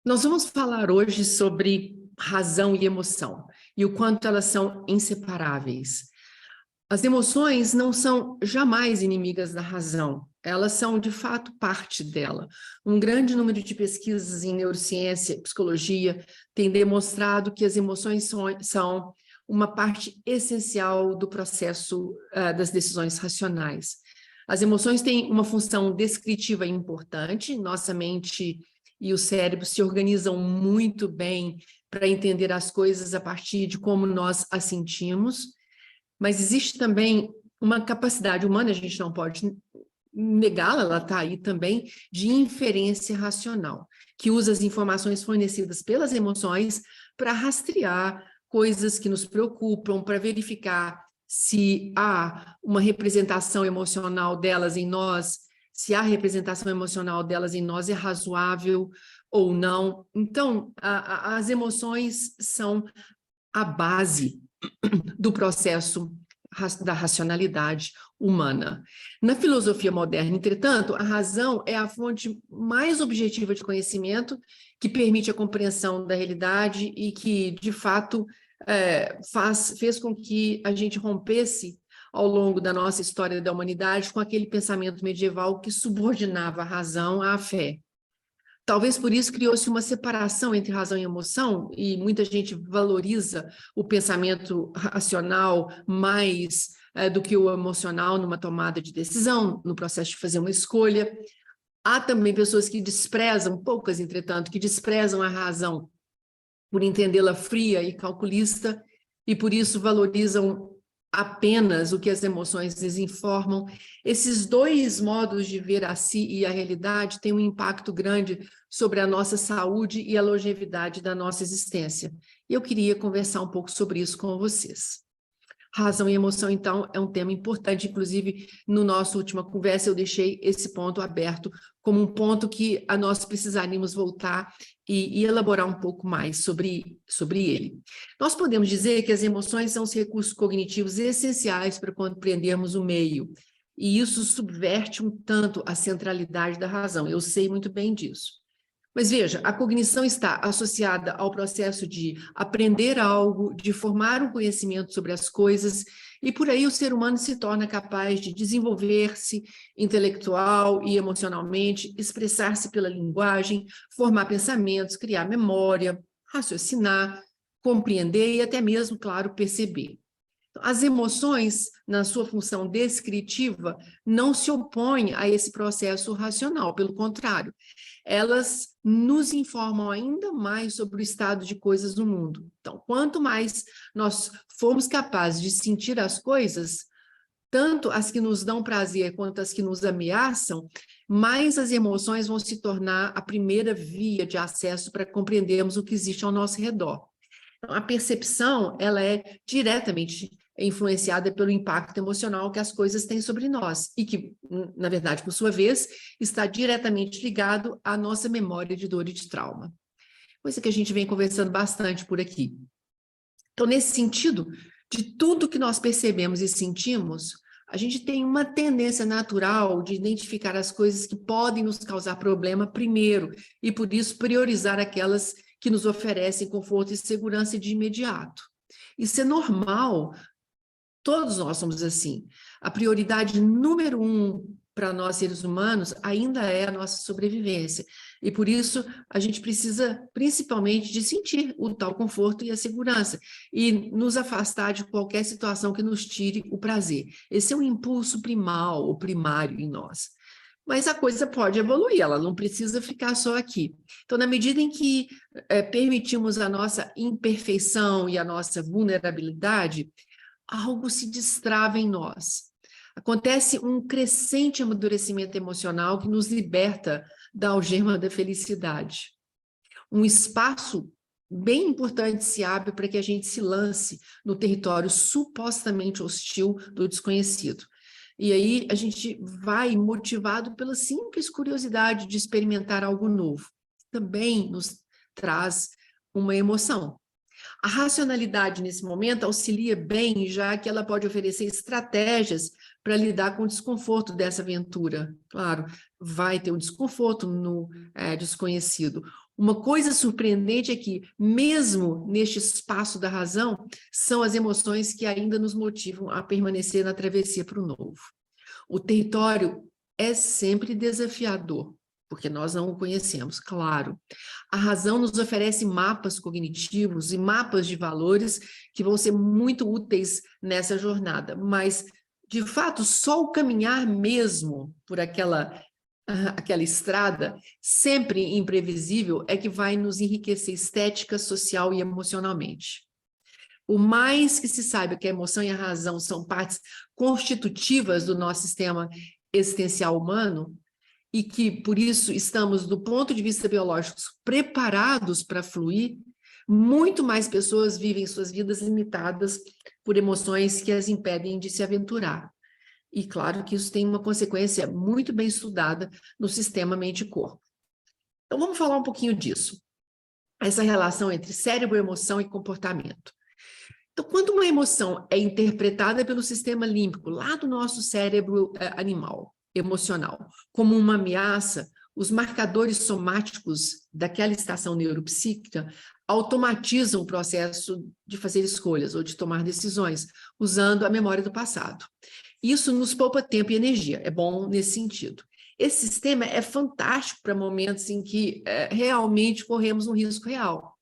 Nós vamos falar hoje sobre razão e emoção e o quanto elas são inseparáveis. As emoções não são jamais inimigas da razão, elas são de fato parte dela. Um grande número de pesquisas em neurociência e psicologia tem demonstrado que as emoções são uma parte essencial do processo das decisões racionais. As emoções têm uma função descritiva importante, nossa mente e o cérebro se organizam muito bem para entender as coisas a partir de como nós as sentimos, mas existe também uma capacidade humana, a gente não pode negá-la, ela está aí também, de inferência racional, que usa as informações fornecidas pelas emoções para rastrear coisas que nos preocupam, para verificar se há uma representação emocional delas em nós, se a representação emocional delas em nós é razoável ou não. Então, as emoções são a base do processo da racionalidade humana. Na filosofia moderna, entretanto, a razão é a fonte mais objetiva de conhecimento que permite a compreensão da realidade e que, de fato, fez com que a gente rompesse ao longo da nossa história da humanidade com aquele pensamento medieval que subordinava a razão à fé. Talvez por isso criou-se uma separação entre razão e emoção, e muita gente valoriza o pensamento racional mais do que o emocional numa tomada de decisão, no processo de fazer uma escolha. Há também pessoas que desprezam, poucas, entretanto, que desprezam a razão por entendê-la fria e calculista, e por isso valorizam apenas o que as emoções lhes informam. Esses dois modos de ver a si e a realidade têm um impacto grande sobre a nossa saúde e a longevidade da nossa existência. E eu queria conversar um pouco sobre isso com vocês. Razão e emoção, então, é um tema importante, inclusive, no nossa última conversa eu deixei esse ponto aberto como um ponto que nós precisaríamos voltar e elaborar um pouco mais sobre ele. Nós podemos dizer que as emoções são os recursos cognitivos essenciais para compreendermos o meio, e isso subverte um tanto a centralidade da razão, eu sei muito bem disso. Mas veja, a cognição está associada ao processo de aprender algo, de formar um conhecimento sobre as coisas, e por aí o ser humano se torna capaz de desenvolver-se intelectual e emocionalmente, expressar-se pela linguagem, formar pensamentos, criar memória, raciocinar, compreender e até mesmo, claro, perceber. As emoções, na sua função descritiva, não se opõem a esse processo racional, pelo contrário, elas nos informam ainda mais sobre o estado de coisas do mundo. Então, quanto mais nós formos capazes de sentir as coisas, tanto as que nos dão prazer quanto as que nos ameaçam, mais as emoções vão se tornar a primeira via de acesso para compreendermos o que existe ao nosso redor. Então, a percepção, ela é diretamente influenciada pelo impacto emocional que as coisas têm sobre nós e que, na verdade, por sua vez, está diretamente ligado à nossa memória de dor e de trauma. Coisa que a gente vem conversando bastante por aqui. Então, nesse sentido, de tudo que nós percebemos e sentimos, a gente tem uma tendência natural de identificar as coisas que podem nos causar problema primeiro e, por isso, priorizar aquelas que nos oferecem conforto e segurança de imediato. Isso é normal, todos nós somos assim. A prioridade número 1 para nós seres humanos ainda é a nossa sobrevivência. E por isso a gente precisa principalmente de sentir o tal conforto e a segurança e nos afastar de qualquer situação que nos tire o prazer. Esse é um impulso primal ou primário em nós. Mas a coisa pode evoluir, ela não precisa ficar só aqui. Então, na medida em que permitimos a nossa imperfeição e a nossa vulnerabilidade, algo se destrava em nós. Acontece um crescente amadurecimento emocional que nos liberta da algema da felicidade. Um espaço bem importante se abre para que a gente se lance no território supostamente hostil do desconhecido. E aí a gente vai motivado pela simples curiosidade de experimentar algo novo. Também nos traz uma emoção. A racionalidade, nesse momento, auxilia bem, já que ela pode oferecer estratégias para lidar com o desconforto dessa aventura. Claro, vai ter um desconforto no desconhecido. Uma coisa surpreendente é que, mesmo neste espaço da razão, são as emoções que ainda nos motivam a permanecer na travessia para o novo. O território é sempre desafiador, porque nós não o conhecemos, claro. A razão nos oferece mapas cognitivos e mapas de valores que vão ser muito úteis nessa jornada, mas, de fato, só o caminhar mesmo por aquela estrada, sempre imprevisível, é que vai nos enriquecer estética, social e emocionalmente. Por mais que se saiba que a emoção e a razão são partes constitutivas do nosso sistema existencial humano, e que, por isso, estamos, do ponto de vista biológico, preparados para fluir, muito mais pessoas vivem suas vidas limitadas por emoções que as impedem de se aventurar. E claro que isso tem uma consequência muito bem estudada no sistema mente-corpo. Então, vamos falar um pouquinho disso. Essa relação entre cérebro, emoção e comportamento. Então, quando uma emoção é interpretada pelo sistema límbico, lá do nosso cérebro animal, emocional, como uma ameaça, os marcadores somáticos daquela estação neuropsíquica automatizam o processo de fazer escolhas ou de tomar decisões, usando a memória do passado. Isso nos poupa tempo e energia, é bom nesse sentido. Esse sistema é fantástico para momentos em que realmente corremos um risco real.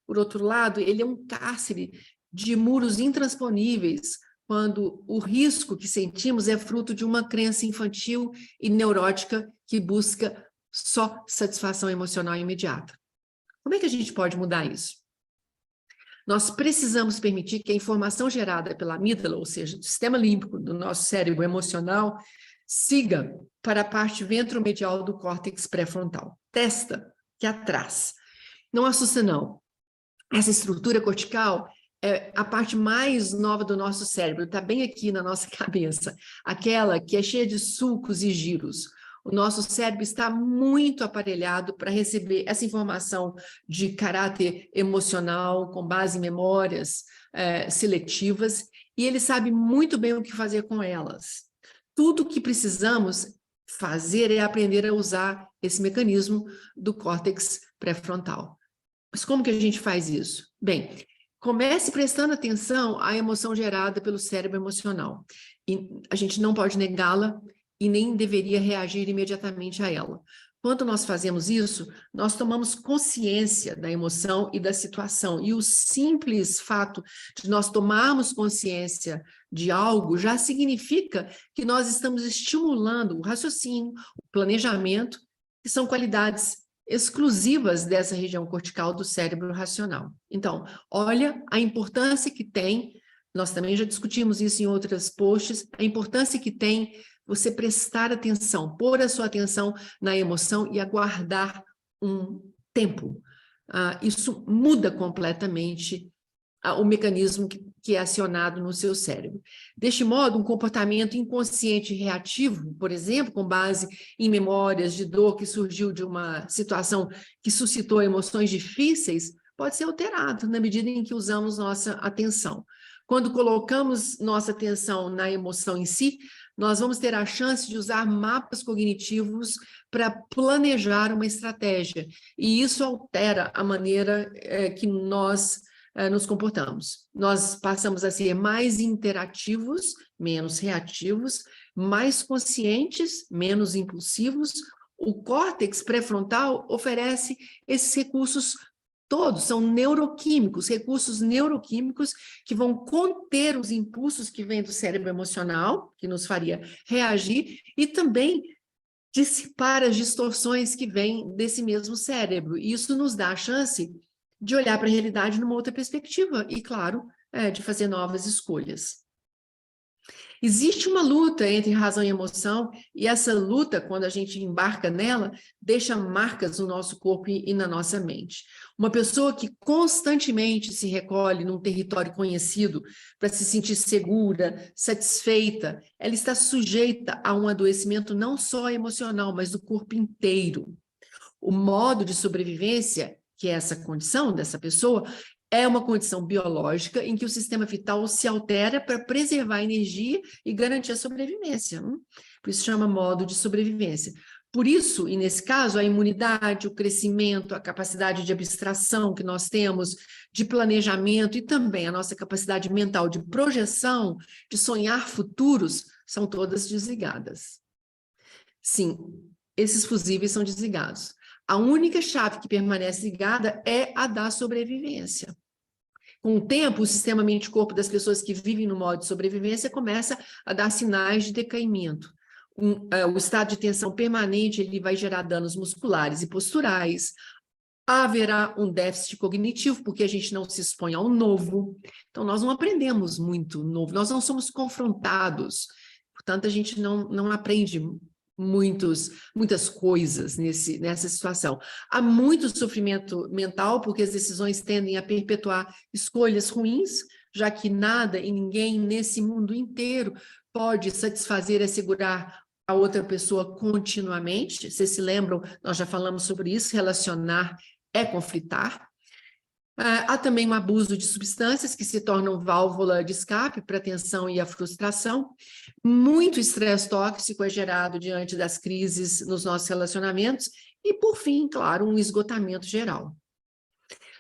Por outro lado, ele é um cárcere de muros intransponíveis, quando o risco que sentimos é fruto de uma crença infantil e neurótica que busca só satisfação emocional imediata. Como é que a gente pode mudar isso? Nós precisamos permitir que a informação gerada pela amígdala, ou seja, do sistema límbico do nosso cérebro emocional, siga para a parte ventromedial do córtex pré-frontal. Testa, que é atrás. Não assusta, não. Essa estrutura cortical é a parte mais nova do nosso cérebro, está bem aqui na nossa cabeça, aquela que é cheia de sulcos e giros. O nosso cérebro está muito aparelhado para receber essa informação de caráter emocional, com base em memórias seletivas, e ele sabe muito bem o que fazer com elas. Tudo o que precisamos fazer é aprender a usar esse mecanismo do córtex pré-frontal. Mas como que a gente faz isso? Bem, comece prestando atenção à emoção gerada pelo cérebro emocional. E a gente não pode negá-la e nem deveria reagir imediatamente a ela. Quando nós fazemos isso, nós tomamos consciência da emoção e da situação. E o simples fato de nós tomarmos consciência de algo já significa que nós estamos estimulando o raciocínio, o planejamento, que são qualidades exclusivas dessa região cortical do cérebro racional. Então, olha a importância que tem, nós também já discutimos isso em outros posts, a importância que tem você prestar atenção, pôr a sua atenção na emoção e aguardar um tempo. Isso muda completamente o mecanismo que é acionado no seu cérebro. Deste modo, um comportamento inconsciente e reativo, por exemplo, com base em memórias de dor que surgiu de uma situação que suscitou emoções difíceis, pode ser alterado na medida em que usamos nossa atenção. Quando colocamos nossa atenção na emoção em si, nós vamos ter a chance de usar mapas cognitivos para planejar uma estratégia. E isso altera a maneira que nós nos comportamos. Nós passamos a ser mais interativos, menos reativos, mais conscientes, menos impulsivos. O córtex pré-frontal oferece esses recursos todos, são neuroquímicos, recursos neuroquímicos que vão conter os impulsos que vêm do cérebro emocional, que nos faria reagir, e também dissipar as distorções que vêm desse mesmo cérebro. E isso nos dá a chance de olhar para a realidade numa outra perspectiva e, claro, de fazer novas escolhas. Existe uma luta entre razão e emoção, e essa luta, quando a gente embarca nela, deixa marcas no nosso corpo e na nossa mente. Uma pessoa que constantemente se recolhe num território conhecido para se sentir segura, satisfeita, ela está sujeita a um adoecimento não só emocional, mas do corpo inteiro. O modo de sobrevivência, que é essa condição dessa pessoa, é uma condição biológica em que o sistema vital se altera para preservar a energia e garantir a sobrevivência. Por isso chama modo de sobrevivência. Por isso, e nesse caso, a imunidade, o crescimento, a capacidade de abstração que nós temos, de planejamento e também a nossa capacidade mental de projeção, de sonhar futuros, são todas desligadas. Sim, esses fusíveis são desligados. A única chave que permanece ligada é a da sobrevivência. Com o tempo, o sistema mente-corpo das pessoas que vivem no modo de sobrevivência começa a dar sinais de decaimento. O estado de tensão permanente ele vai gerar danos musculares e posturais. Haverá um déficit cognitivo, porque a gente não se expõe ao novo. Então, nós não aprendemos muito novo, nós não somos confrontados. Portanto, a gente não aprende muitas coisas nessa situação. Há muito sofrimento mental, porque as decisões tendem a perpetuar escolhas ruins, já que nada e ninguém nesse mundo inteiro pode satisfazer e assegurar a outra pessoa continuamente. Vocês se lembram, nós já falamos sobre isso, relacionar é conflitar. Há também um abuso de substâncias que se tornam válvula de escape para a tensão e a frustração. Muito estresse tóxico é gerado diante das crises nos nossos relacionamentos. E, por fim, claro, um esgotamento geral.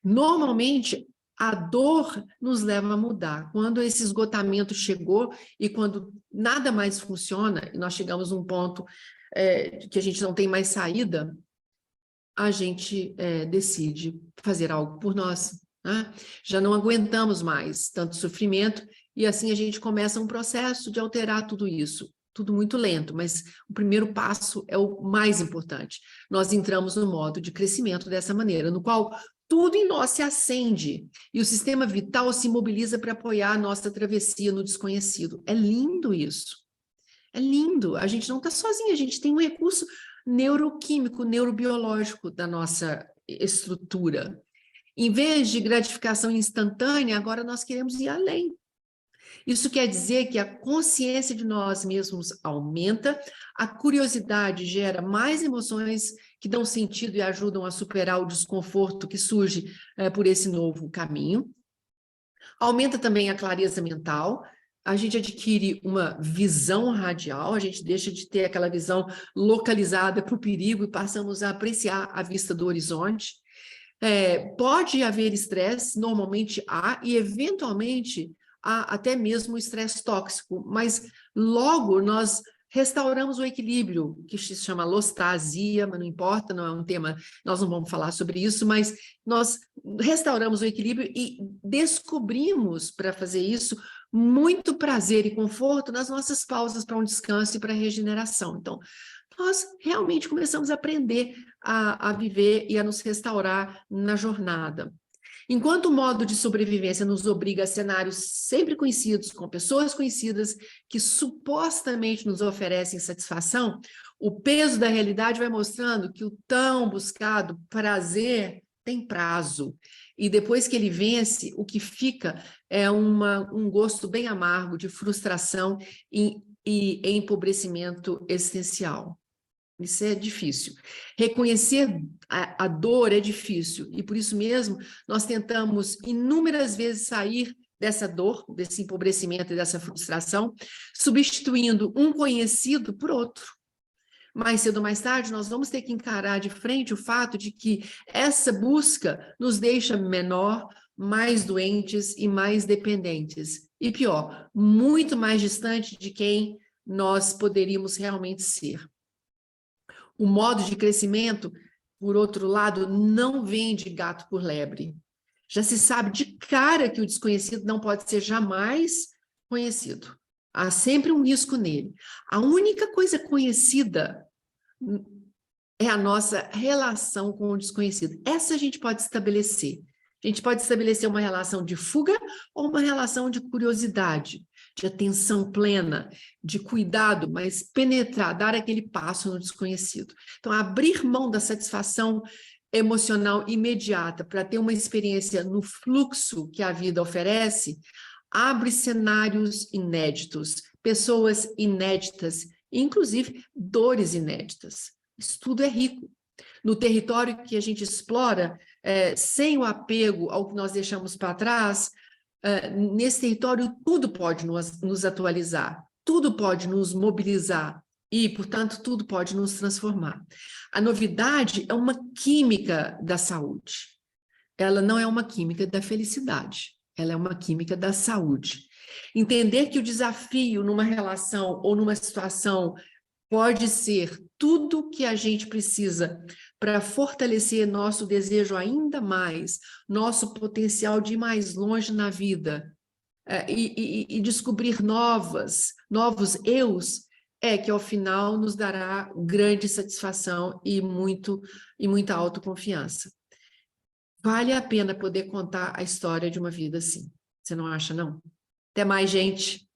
Normalmente, a dor nos leva a mudar. Quando esse esgotamento chegou e quando nada mais funciona, e nós chegamos a um ponto que a gente não tem mais saída, a gente decide fazer algo por nós, né? Já não aguentamos mais tanto sofrimento e assim a gente começa um processo de alterar tudo isso. Tudo muito lento, mas o primeiro passo é o mais importante. Nós entramos no modo de crescimento dessa maneira, no qual tudo em nós se acende e o sistema vital se mobiliza para apoiar a nossa travessia no desconhecido. É lindo isso. É lindo. A gente não está sozinha, a gente tem um recurso neuroquímico, neurobiológico da nossa estrutura. Em vez de gratificação instantânea, agora nós queremos ir além. Isso quer dizer que a consciência de nós mesmos aumenta, a curiosidade gera mais emoções que dão sentido e ajudam a superar o desconforto que surge por esse novo caminho. Aumenta também a clareza mental, a gente adquire uma visão radial, a gente deixa de ter aquela visão localizada para o perigo e passamos a apreciar a vista do horizonte. Pode haver estresse, normalmente há, e eventualmente há até mesmo estresse tóxico, mas logo nós restauramos o equilíbrio, que se chama alostasia, mas não importa, não é um tema, nós não vamos falar sobre isso, mas nós restauramos o equilíbrio e descobrimos, para fazer isso, muito prazer e conforto nas nossas pausas para um descanso e para regeneração. Então, nós realmente começamos a aprender a viver e a nos restaurar na jornada. Enquanto o modo de sobrevivência nos obriga a cenários sempre conhecidos, com pessoas conhecidas, que supostamente nos oferecem satisfação, o peso da realidade vai mostrando que o tão buscado prazer tem prazo. E depois que ele vence, o que fica é um gosto bem amargo de frustração e empobrecimento existencial. Isso é difícil. Reconhecer a dor é difícil, e por isso mesmo nós tentamos inúmeras vezes sair dessa dor, desse empobrecimento e dessa frustração, substituindo um conhecido por outro. Mais cedo ou mais tarde, nós vamos ter que encarar de frente o fato de que essa busca nos deixa menor, mais doentes e mais dependentes. E pior, muito mais distante de quem nós poderíamos realmente ser. O modo de crescimento, por outro lado, não vem de gato por lebre. Já se sabe de cara que o desconhecido não pode ser jamais conhecido. Há sempre um risco nele. A única coisa conhecida é a nossa relação com o desconhecido. Essa a gente pode estabelecer. A gente pode estabelecer uma relação de fuga ou uma relação de curiosidade, de atenção plena, de cuidado, mas penetrar, dar aquele passo no desconhecido. Então, abrir mão da satisfação emocional imediata para ter uma experiência no fluxo que a vida oferece, abre cenários inéditos, pessoas inéditas, inclusive dores inéditas. Isso tudo é rico. No território que a gente explora, sem o apego ao que nós deixamos para trás, nesse território tudo pode nos atualizar, tudo pode nos mobilizar E, portanto, tudo pode nos transformar. A novidade é uma química da saúde. Ela não é uma química da felicidade, ela é uma química da saúde. Entender que o desafio numa relação ou numa situação pode ser tudo que a gente precisa para fortalecer nosso desejo ainda mais, nosso potencial de ir mais longe na vida, e descobrir novos eus, que ao final nos dará grande satisfação e muita autoconfiança. Vale a pena poder contar a história de uma vida assim. Você não acha, não? Até mais, gente!